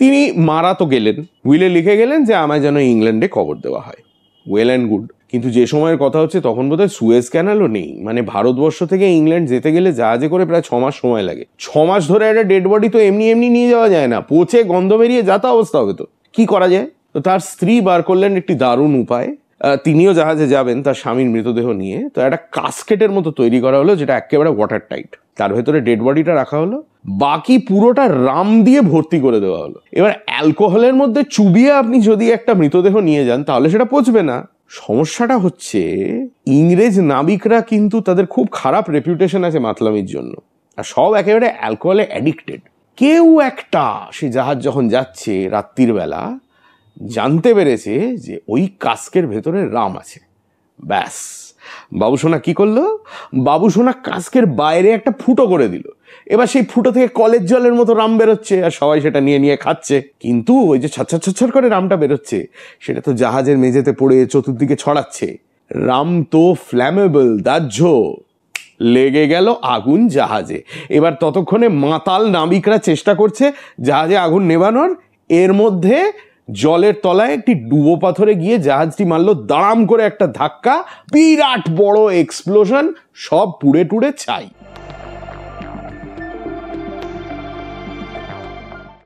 তিনি মারা তো গেলেন, উইলে লিখে গেলেন যে আমায় যেন ইংল্যান্ডে কবর দেওয়া হয়। ওয়েল অ্যান্ড গুড, কিন্তু যে সময়ের কথা হচ্ছে তখন বোধহয় সুয়েজ ক্যানালও নেই। মানে ভারতবর্ষ থেকে ইংল্যান্ড যেতে গেলে জাহাজে করে প্রায় 6 মাস সময় লাগে। 6 মাস ধরে একটা ডেড বডি তো এমনি এমনি নিয়ে যাওয়া যায় না, পচে গন্ধ বেরিয়ে যাতা অবস্থা হবে। তো কি করা যায়? তো তার স্ত্রী বার করলেন একটি দারুণ উপায়। তিনিও জাহাজে যাবেন তার স্বামীর মৃতদেহ নিয়ে। তো একটা কাস্কেটের মতো তৈরি করা হলো, যেটা একেবারে ওয়াটার টাইট। তার ভেতরে ডেড বডিটা রাখা হলো, বাকি পুরোটা রাম দিয়ে ভর্তি করে দেওয়া হলো। এবার অ্যালকোহলের মধ্যে চুবিয়ে আপনি যদি একটা মৃতদেহ নিয়ে যান তাহলে সেটা পচবে না। সমস্যাটা হচ্ছে ইংরেজ নাবিকরা কিন্তু তাদের খুব খারাপ রেপুটেশন আছে মাতলামির জন্য, আর সব একেবারে অ্যালকোহলে অ্যাডিক্টেড। কেউ একটা সে জাহাজ যখন যাচ্ছে রাত্রির বেলা জানতে পেরেছে যে ওই কাস্কের ভেতরে রাম আছে। ব্যাস, বাবুসোনা কি করলো? বাবুসোনা কাস্কের বাইরে একটা ফুটো করে দিল। এবার সেই ফুটো থেকে কলের জলের মতো রাম বেরোচ্ছে, আর সবাই সেটা নিয়ে নিয়ে খাচ্ছে। কিন্তু ওই যে ছাচ্ছার ছাচ্ছার করে রামটা বেরোচ্ছে, সেটা তো জাহাজের মেঝেতে পড়ে চতুর্দিকে ছড়াচ্ছে। রাম তো ফ্ল্যামেবল, দাহ্য। লেগে গেল আগুন জাহাজে। এবার ততক্ষণে মাতাল নাবিকরা চেষ্টা করছে জাহাজে আগুন নেভানোর। এর মধ্যে জলের তলায় একটি ডুবো পাথরে গিয়ে জাহাজটি মারলো দাঁড়াম করে একটা ধাক্কা, বিরাট বড় এক্সপ্লোশন, সব পুড়ে টুড়ে ছাই।